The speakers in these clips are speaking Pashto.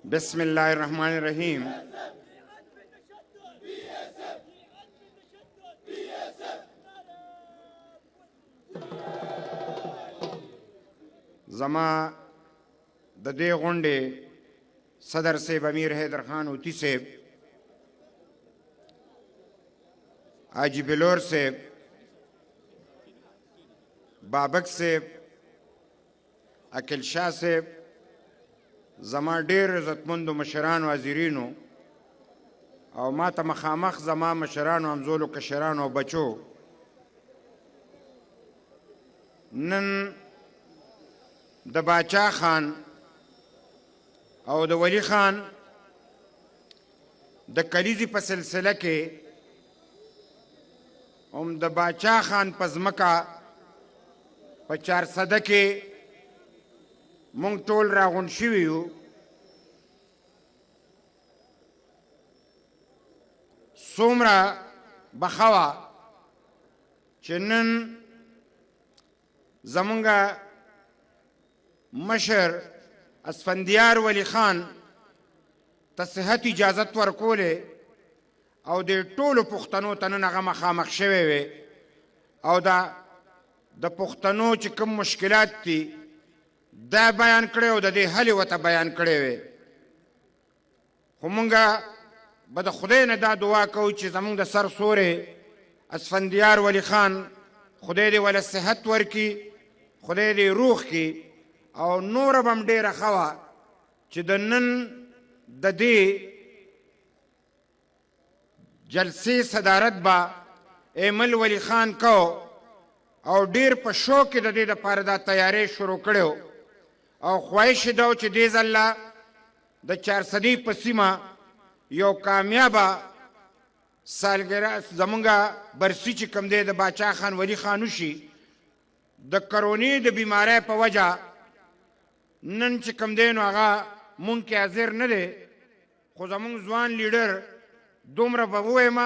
بسم الله الرحمن الرحیم. زما د دې غونډې صدر صاحب امیر حیدر خان اوتی صاحب، حاجی بلور صاحب، بابک صاحب، عقیل شاه صاحب، زما ډېر عزتمندو مشرانو حاضرینو او ما ته مخامخ زما مشرانو همزولو کشرانو او بچو، نن د باچا خان او د ولی خان د کلیزې په سلسله کې هم د باچا خان په ځمکه په چارسده کې مونږ ټول راغونډ شوي یو. څومره بخه وه چې نن زمونږ مشر اسفندیار ولی خان ته صحت اجازت ورکولې او د ټولو پښتنو ته نن هغه مخامخ شوی وی او د پښتنو چې کوم مشکلات دي دا بیان کړی او د دې حل ورته بیان کړی وی. خو مونږ به د خدای نه دا دعا کوو چې زمونږ د سر سوری اسفندیار ولی خان خدای دې وله صحت ورکړي، خدای دې روغ کړي او نوره به هم ډېره ښه وه چې د نن د دې جلسې صدارت به ایمل ولی خان کو او ډېر په شوق کې د دې دپاره دا تیاری شروع کړی او خواهش یې دا و چې دې ځله د چارسدې په سیمه یو کامیابه سالګره زمونږ برسي چې کوم دی د باچا خان ولی خان وشي. د کرونې د بیمارۍ په وجه نن چې کوم دی نو هغه مونږ کې حاضر نه دی، خو زمونږ ځوان لیډر دومره به ووایم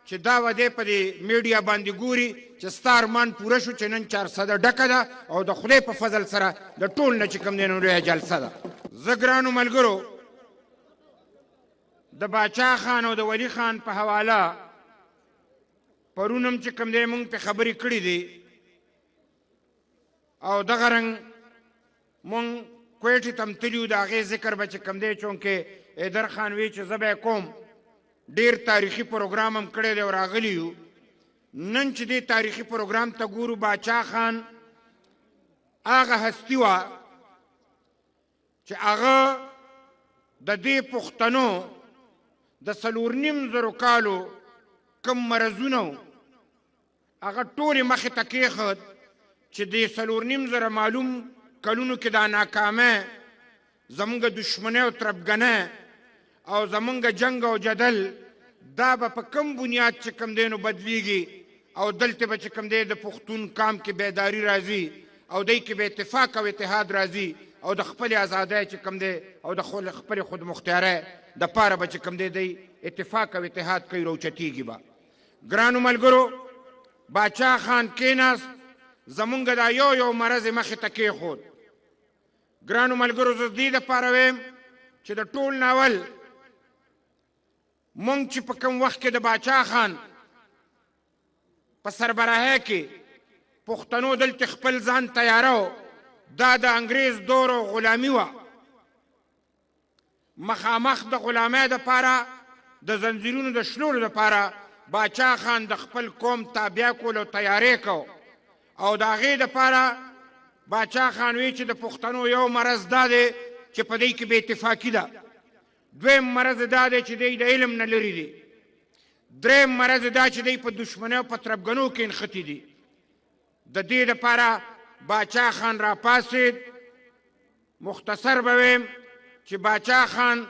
چې دا به دی په دې میډیا باندې ګوري چې ستا ارمان پوره شو چې نن چارسده ډکه ده او د خدای په فضل سره د ټول نه چې کوم دی نو لویه جلسه ده. زه ګرانو ملګرو د باچا خان او د ولی خان په حواله پرون هم چې کوم دی مونږ پې خبرې کړي دي او دغه رنګ مونږ کویټې ته هم تلي وو، د هغې ذکر به چې کوم دی چونکې حیدر خان وی چې زه به یې کوم. ډېر تاریخي پروګرام هم کړی دی او راغلي یو. نن چې دې تاریخي پروګرام ته ګورو باچا خان هغه هستي وه چې هغه د دې پښتنو د 4.5 کالو کم مرضونه هغه ټولې مخې ته کېښود چې دې 4.5 معلوم کلونو کې دا ناکامه زمونږ دشمنۍ او تربګنۍ او زمونږ جنگ او جدل دا به په کم بنیاد چې کوم دی نو بدلیږي او دلته به چې کوم دی د پښتون کام کې بیداری راځي او دی کې به اتفاق او اتحاد راځي او د خپلې ازادۍ چې کوم دی او د خپلې خودمختارۍ دپاره به چې کوم دی اتفاق او اتحاد کوي راوچتېږي به. ګرانو ملګرو باچا خان کېناست، زمونږ دا یو مرض یې مخې ته کېښود. ګرانو ملګرو زه دې دپاره ویم چې د ټول ناول مونږ چې په کوم وخت کې د باچا خان په سربراهۍ کې پښتنو دلته خپل ځان تیاره دا د انګریز دور او غلامي وه، مخامخ د غلامۍ دپاره د زنځیرونو د شلولو دپاره باچا خان د خپل قوم تابع کول او تیاری کو او د هغې دپاره باچا خان وی چې د پښتنو یو مرض دا دی چې په دې کې بې اتفاقي ده، دویم مرض دا دی چې دی د علم نه لرې دي، دریم مرض دا چې دی په دشمنۍ او په تربګنو کې نښتي دي. د دې دپاره باچا خان راپاڅېد. مختصر به ویم چې باچا خان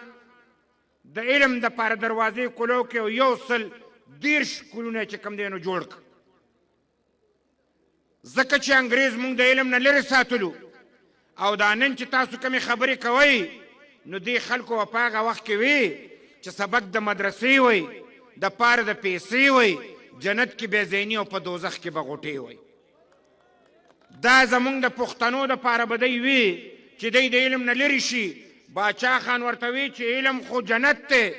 د علم دپاره دروازې کولو کې 130 کلونه چې کوم دی نو جوړ کړ، ځکه چې انګریز مونږ د علم نه لرې ساتلو او دا نن چې تاسو کومې خبرې کوئ نو دې خلکو په هغه وخت کې وي چې سبق د مدرسې وی، د پاره د پیسې وی، جنت کې بې ذهني او په دوزخ کې به غوټې وی. دا زمونږ د پښتنو دپاره به دی وي چې دی د علم نه لرې شي، باچا خان ورته وی چې علم خو جنت دی،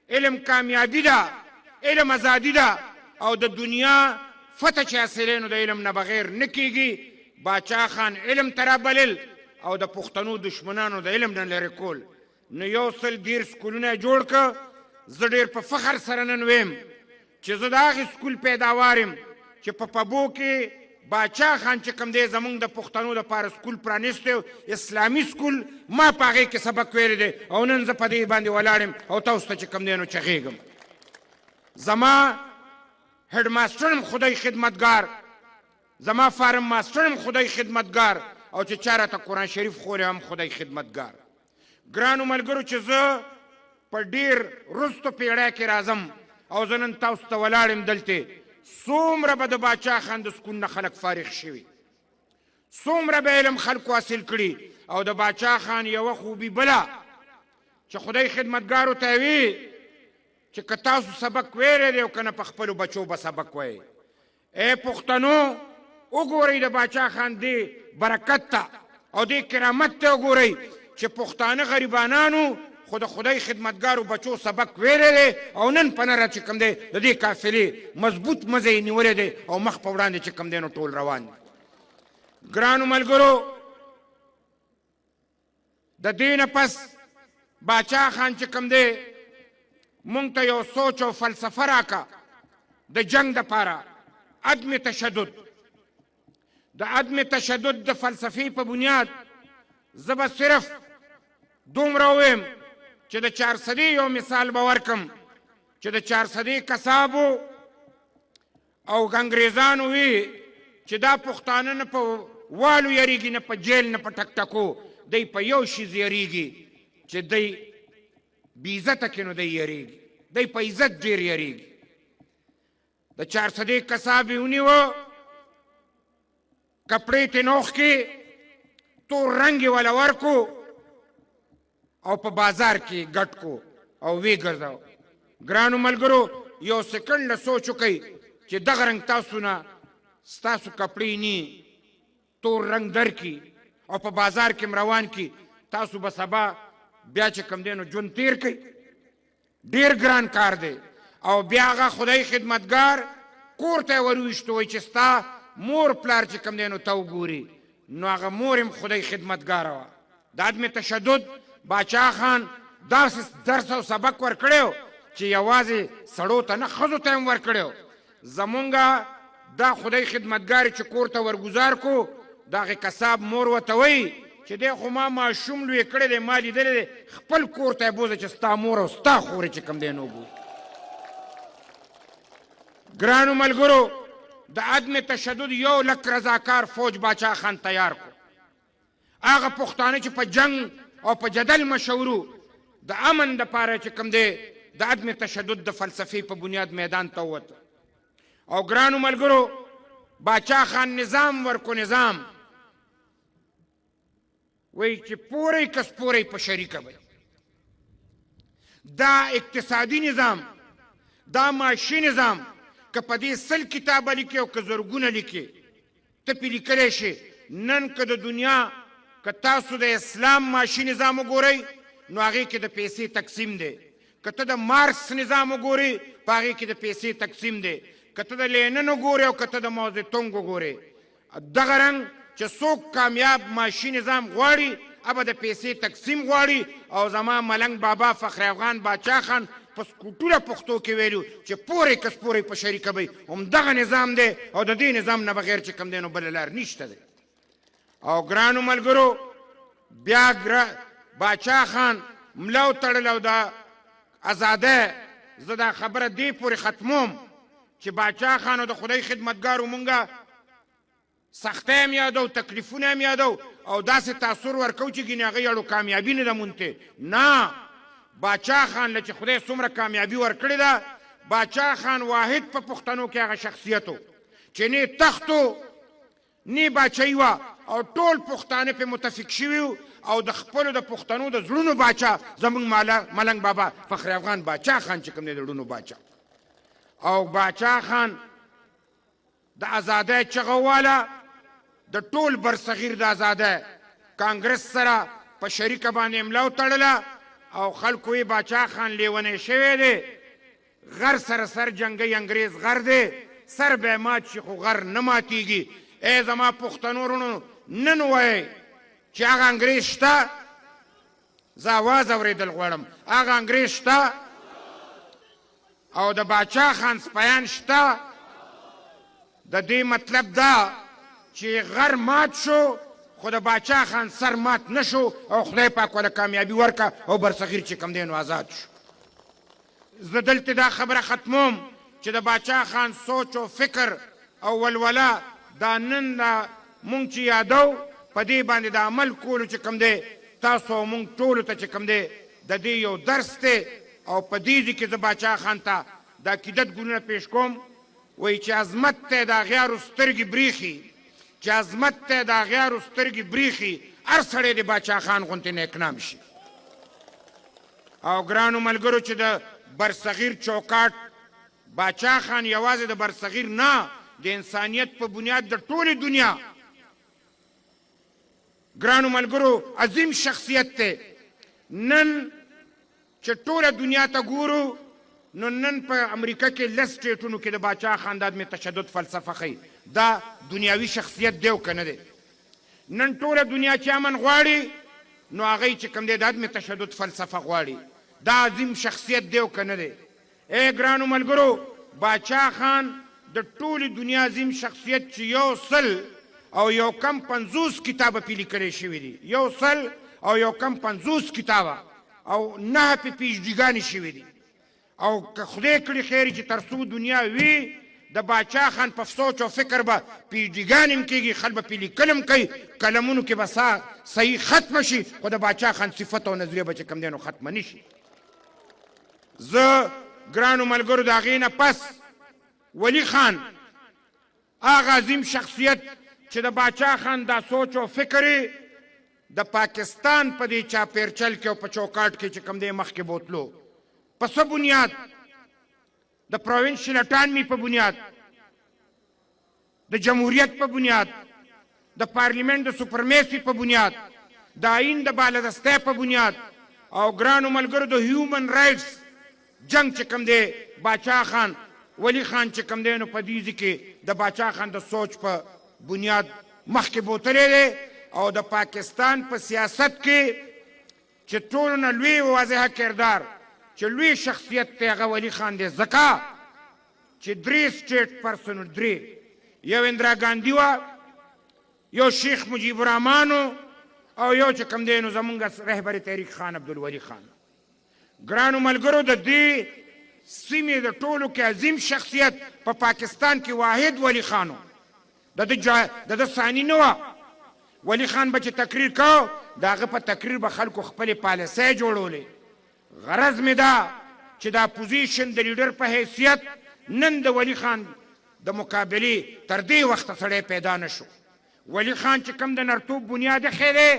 علم کامیابی ده، علم ازادي ده، او د دنیا فتح چې حاصلې نو د علم نه بغیر نه کیږي. باچا خان علم ته رابلل او د پښتنو دشمنانو د علم نه لرې کول. نو 130 سکولونه یې جوړ که. زه ډېر په فخر سره نن ویم چې زه د هغې سکول پیداوار یم چې په پبو کې باچا خان چې کوم دی زمونږ د پښتنو دپاره سکول پرانیستی اسلامي سکول، ما په هغې کې سبق ویلی دی او نن زه په دې باندې ولاړ یم او تاسو ته چې کوم دی نو چغېږم. زما هډ ماسټر هم خدای خدمتګار، زما فارم ماسټر هم خدای خدمتګار، او چې چا راته قرآن شریف خولی هم خدای خدمتګار. ګرانو ملګرو چې زه په ډېر وروستو پیړۍ کې راځم او زه نن تاسو ته ولاړ یم دلته، څومره به د باچا خان د سکون نه خلک فارغ شوي، څومره به علم خلکو حاصل کړي. او د باچا خان یوه خوبي بله چې خدای خدمتګارو ته وي چې که تاسو سبق ویلی دی او که نه په خپلو بچو به سبق وایي. ای پښتنو وګورئ د باچا خان دې برکت ته او دې کرامت ته وګورئ چې پښتانه غریبانانو خو د خدای خدمتګارو بچو سبق ویلی دی او نن په نره چې کوم دی د دې قافلې مضبوط مزه یې نیولی دی او مخ په وړاندې چې کوم دی نو ټول روان دی. ګرانو ملګرو د دې نه پس باچا خان چې کوم دی مونږ ته یو سوچ او فلسفه راکه د جنگ دپاره، عدم تشدد. د عدم تشدد د فلسفې په بنیاد زه به صرف دومره وویم چې د چارسدې یو مثال به ورکم چې د چارسدې کسابو او انګریزانو وي چې دا پښتانه نه په والو یریږي، نه په جیل، نه په ټکټکو، دی په یو شیز یریږي چې دی بې عزته کې نو دی یریږي، دی په عزت ډېر یریږي. د چارسدې کساب یې ونیوه، کپړې ترې نوښ کې، تور رنګ یې وله ورکو او په بازار کې ګډ کو او ویې ګرځاو. ګرانو ملګرو یو سکنډ نه سوچ وکئ چې دغه رنګ تاسو نه ستاسو کپړې نی تور رنګ درکړي او په بازار کې روان کړي، تاسو به سبا بیا چې کوم دی نو ژوند تیر کوئ. ډېر ګران کار دی. او بیا هغه خدای خدمتګار کور ته یې ورویشتو وایي چې ستا مور پلار چې کوم دی نو ته وګوري، نو هغه مور هم خدای خدمتګاره وه. د عدم تشدد باچا خان داسې درس او سبق ورکړی چې یوازې سړو ته نه ښځو ته هم ورکړی. زمونږ دا خدای خدمتګار چې کور ته ورګزار کو، د هغې کساب مور ورته وایي چې دی خو ما ماشوم لوی کړی دی، ما لیدلی دی، خپل کور ته یې بوځه چې ستا مور او ستا خورې چې کوم دی نو وګوري. ګرانو ملګرو د عدم تشدد 1,00,000 رضاکار فوج باچا خان تیار کو. هغه پښتانه چې په جنگ او په جدل مشهورو د امن دپاره چې کوم دی د عدم تشدد د فلسفې په بنیاد میدان ته ووته. او ګرانو ملګرو باچا خان نظام ورکو، نظام وایي چې پوری کس پوری په شریکه وي. دا اقتصادي نظام، دا معاشي نظام که په دې 100 کتابه لیکي او که زرګونه لیکي، ته پې لیکلی شي. نن که د دنیا که تاسو د اسلام معاشي نظام وګورئ نو هغې کې د پیسې تقسیم دی. که ته د مارکس نظام وګورئ په هغې کې د پیسې تقسیم دی. که ته د لینن وګورئ او که ته د ماوزتونګ وګورئ، دغه رنګ چې څوک کامیاب معاشي نظام غواړي ابه د پیسې تقسیم غواړي. او زما ملنګ بابا فخر افغان باچا خان په سکوټونه پښتو کې ویلو چې پورې کس پورې په شریکه وي، همدغه نظام دی او د دې نظام نه بغیر چې کوم دی نو بله لار نشته دی. او ګرانو ملګرو بیا باچا خان ملا وتړل او د ازادۍ زه دا خبره دې پورې ختموم چې باچا خان او د خدای خدمتګارو مونږه سختۍ هم یادو، تکلیفونه هم یادو او داسې تاثر ورکو چې ګینې هغې اړو کامیابي نه ده مونته. نه، باچا خان له چې خدای څومره کامیابي ورکړې ده، باچا خان واحد په پښتنو کې هغه شخصیت و چې نه تختو نه باچایي وه او ټول پښتانه پې متفق شوي او د خپلو د پښتنو د زړونو باچا زموږ ملنګ بابا فخر افغان باچا خان چې کوم دی د زړونو باچا. او باچا خان د ازادۍ چغه واله د ټول برصغیر د ازادۍ کانګرس سره په په شریکه باندې املا وتړله او خلکو یې باچا خان لیونی شوی دی غر سره سر جنګی انګریز غر دی سر به مات شي خو غر نه ماتیږي ای زما پښتنو وروڼو نن وایئ چې هغه انګریز شته زه اواز اورېدل غواړم هغه انګریز شته او د باچا خان سپیان شته د دې مطلب دا چې غر مات شو خو د باچا خان سر مات نه شو او خدای پاک وله کامیابي ورکه او برصغیر چې کوم دی نو آزاد شو زه دلته دا خبره ختموم چې د باچا خان سوچ او فکر او ولوله دا نن دا مونږ چې یادو په دې باندې د عمل کولو چې کوم دی تاسو او مونږ ټولو ته چې کوم دی د دې یو درس دی او په دې ځای کې زه باچا خان ته د عقیدت ګلونه پیش کوم وایي چې عظمت ته د اغیارو سترګې بریښي چې عظمت ته د اغیارو سترګې بریښي هر سړی د باچا خان غوندې نیکنام شي او ګرانو ملګرو چې د برصغیر چوکاټ باچا خان یوازې د برصغیر نه د انسانیت په بنیاد د ټولې دنیا ګرانو ملګرو عظیم شخصیت دی نن چې ټوله دنیا ته ګورو نو نن په امریکا کې لس سټیټونو کې د باچا خان د عدم تشدد فلسفه ښیي دا دنیاوي شخصیت دی او که نه دی نن ټوله دنیا چې امن غواړي نو هغوی چې کوم دی د عدم تشدد فلسفه غواړي دا عظیم شخصیت دی او که نه دی ای ګرانو ملګرو باچا خان د ټولې دنیا عظیم شخصیت چې یو سل او یو کم 50 کتابه پې لیکلی شوي دي یو سل او یو کم 50 کتابه او 9 پې پی ایچ ډیګانې شوي دي او که خدای کړي خیر چې تر څو دنیا وي د باچا خان په سوچ او فکر به پی ایچ ډیګانې هم کېږي خلک به پې لیکل هم کوي قلمونو کې به صحیح ختمه شي خو د باچا خان صفت او نظریه به چې کوم دی نو ختمه نه شي زه ګرانو ملګرو د هغې نه پس ولی خان هغه عظیم شخصیت چې د باچا خان دا سوچ او فکر د پاکستان په دې چاپیرچل کې او په چوکاټ کې چې کوم دی مخکې بوتلو په څه بنیاد د پروینشل اټانمي په بنیاد د جمهوریت په بنیاد د پارلیمنت د سپرمیسی په بنیاد د آئین د بالادستۍ په بنیاد او ګرانو ملګرو د هیومن رایټس جنگ چې کوم دی باچا خان ولی خان چې کوم دی نو په دې کې د باچا خان د سوچ په بنیاد مخکې بوتلی دی او د پاکستان په سیاست کې چې ټولو نه لوی واضحه کردار چې لوی شخصیت دی هغه ولی خان دی ځکه چې 3 سټیټ پرسن 3 یو اندرا ګاندي وه یو شیخ مجیب الرحمان او یو چې کوم دی نو زمونږ رهبر تحریک خان عبدالولي خان ګرانو ملګرو د دې سیمې د ټولو کې عظیم شخصیت په پاکستان کې واحد ولی خانو د ده ثاني نه وه ولی خان به چې تقریر کو د هغه په تقریر به خلکو خپلې پالیسۍ جوړولې غرض مې دا چې د اپوزیشن د لیډر په حیثیت نن د ولی خان د مقابلې تر دې وخته سړی پیدا نه شو ولی خان چې کوم د نرتوب بنیاد یې دی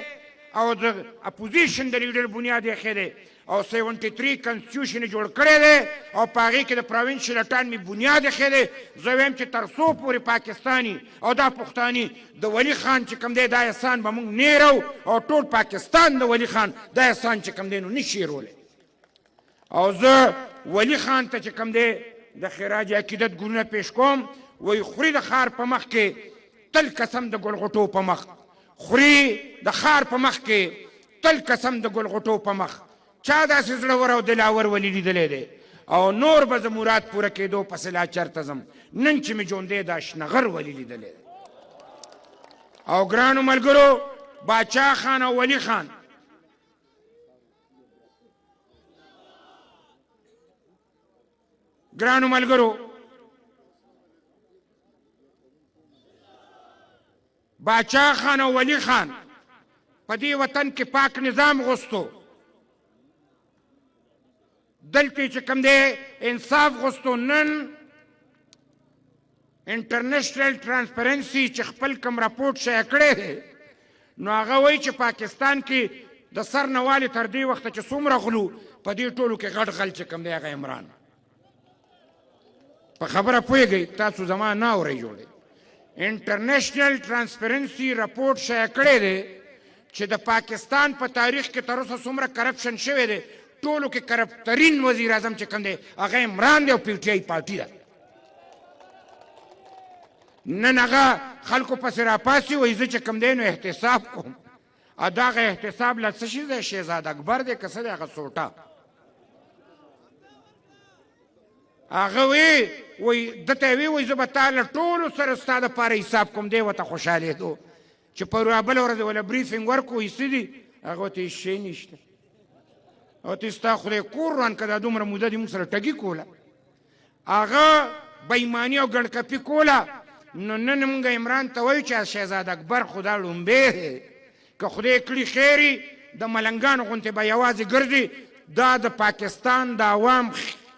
او د اپوزیشن د لیډر بنیاد یې دی او 73 کنستیټیوشن یې جوړ کړی دی او په هغې کې د پروینشل اټانمي بنیاد یې دی زه وایم چې تر څو پورې پاکستاني او دا پښتاني د ولی خان چې کوم دی دا احسان به موږ نیرو او ټول پاکستان د ولی خان دا احسان چې کوم دی نو نشي هېرولی او زه ولی خان ته چې کوم دی د خراج عقیدت ګلونه پیش کوم وایي خوري د ښار په مخ کې تل قسم د ګلغوټو په مخ خوري د ښار په مخ کې تل قسم د ګلغوټو په مخ چا داسې زړور او دلاور ولی لیدلی دی او نور به زه مراد پوره کېدو پسې لا چېرته ځم نن چې مې ژوندی دا شنغر ولی لیدلی دی او ګرانو ملګرو باچا خان او ولی خان ګرانو ملګرو باچا خان او ولی خان په دې وطن کې پاک نظام غوښتو دلته چې کوم دی انصاف غوښتو نن انټرنیشنل ټرانسپرنسي چې خپل کوم راپورټ شایع کړی دی نو هغه وایي چې پاکستان کې د سر نه والې تر دې وخته چې څومره غلو په دې ټولو کې غټ غل چې کوم دی هغه عمران په خبره پوهېږئ تاسو زما نه اورئ جوړئ انټرنیشنل ټرانسپرنسي راپورټ شایع کړی دی چې د پاکستان په تاریخ کې تر اوسه څومره کرپشن شوی دی ټولو کې کرپټ ترین وزیر اعظم چې کوم دی هغه عمران دی او پی ټي آی پارټي ده. نن هغه خلکو پسې راپاسي وایي زه چې کوم دی نو احتساب کوم. دغه احتساب له څه شي دی؟ شهزاد اکبر دی که څه دی؟ هغه سوټه هغه وی دته یې وایي زه به تا له ټولو سره ستا دپاره حساب کوم. دی ورته خوشحالېدو چې په بله ورځ وله بریفینګ ورکړو هیڅ دي هغه ورته هېڅ شی نشته. ورته ستا خدای کور روان که دا دومره موده دې موږ سره ټګي کوله هغه بېایماني او ګڼکپي کوله. نو نن موږ عمران ته وایو چې شهزاد اکبر خو دا ړومبی دی که خدای کړي خیر د ملنګانو غوندې به یوازې ګرځي. دا د پاکستان د عوام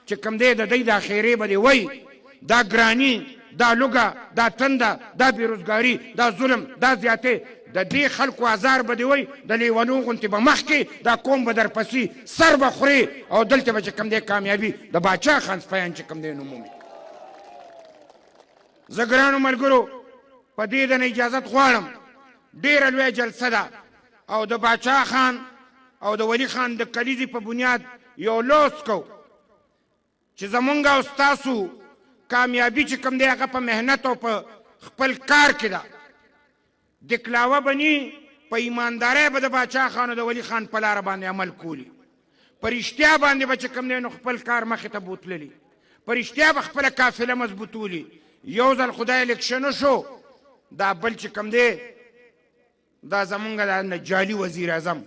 چې کوم دی د دوی دا خیرې به دې وایي دا ګراني دا لوږه دا تنده دا بېروزګاري دا ظلم دا زیاتې د دې خلکو ازار به دې وایي د لیونو غوندې به مخکې دا قوم به درپسې سر به خوري او دلته به چې کوم دی کامیابي د باچا خان سپیان چې کوم دی نومومي. زه ګرانو ملګرو په دې د نه اجازت غواړم ډېره لویه جلسه ده او د باچا خان او د ولي خان د کلیزې په بنیاد یو لوس کو چې زمونږ او ستاسو کامیابي چې کوم دی هغه په محنت او په خپل کار کې ده. دکلاوه بني په ایماندارۍ به د باچا خان او د ولي خان په لاره باندې عمل کولی. په رښتیا باندې به چې کوم دی نو خپل کار مخې ته بوتللي. په رښتیا به خپله قافله مضبوطولي. یو ځل خدای الیکشن وشو دا بل چې کوم دی دا زمونږ دا نجالي وزیر اعظم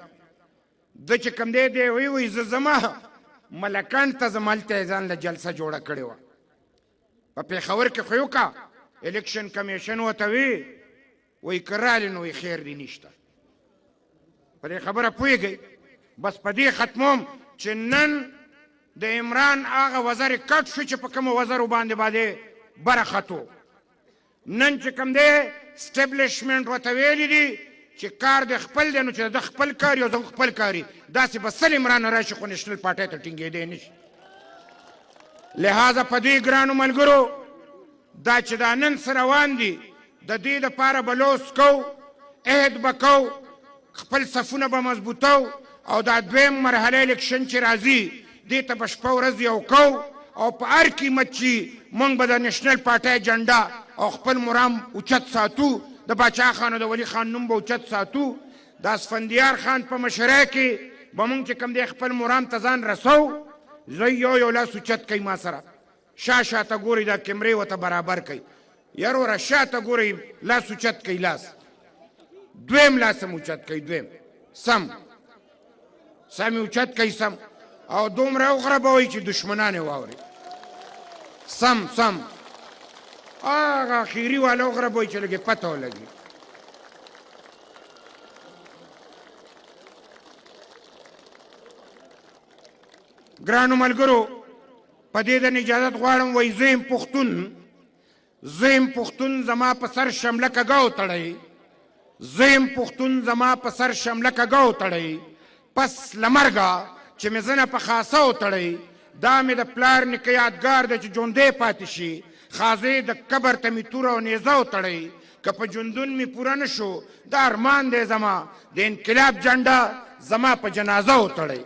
ده چې کوم دی دی وایي زه زما ملکان ته زما هلته یې ځان له جلسه جوړه کړې وه په پېښور کې خو یې وکړه الیکشن کمیشن ورته وایي که رالې نو وایي خیر دې نشته. په دې خبره پوهېږئ. بس په دې ختموم چې نن د عمران هغه وزر کټ شو چې په کومو وزرو باندې بره خطو. نن چې کوم دی سټبلیشمنټ ورته ویلي دي چې کار د خپل دی نو چې د خپل کار یو زموږ خپل کاري داسې به سل عمران راشي خو نیشنل پارټۍ ته ټینګېدی نه شي. لہذا په دې ګرانو ملګرو دا چې دا نن څه روان دي د دې دپاره به لوس کوو عهد به کوو خپل صفونه به مضبوطو او دا دویم مرحله الیکشن چې راځي دې ته به شپه ورځ یو کوو او په هر قیمت چې موږ به د نیشنل پارټۍ جنډا او خپل مرام اوچت ساتو. د باچا خان او د ولي خان نوم به اوچت ساتو. د اسفندیار خان په مشرۍ کې به موږ چې کوم دی خپل مرام ته ځان رسو. زه یو لاس اوچت کوي ما سره شاته ګورئ دا کیمرې ورته برابر کوي. یار وره شاته ګورئ لاس اوچت کوي لاس دویم لاس هم اوچت کوي دویم سم یې اوچت کوي سم او دومره وغربوئ چې دشمنان یې واوري. سم هغه اخري والا وغربوئ چې لږې پته ولګي. ګرانو ملګرو په دې د اجازت غواړم وایي زه یم پښتون زما په سر شمله کږو تړئ پس له مرګه چې مې زنه په خاصه وتړئ دا مې د پلار نیکه یادګار ده چې ژوندی پاتې شي. خازې د قبر ته مې توره او نیزه وتړئ که په ژوندون مې پوره نه شو دا ارمان دی زما د انقلاب جنډه زما په جنازه وتړئ.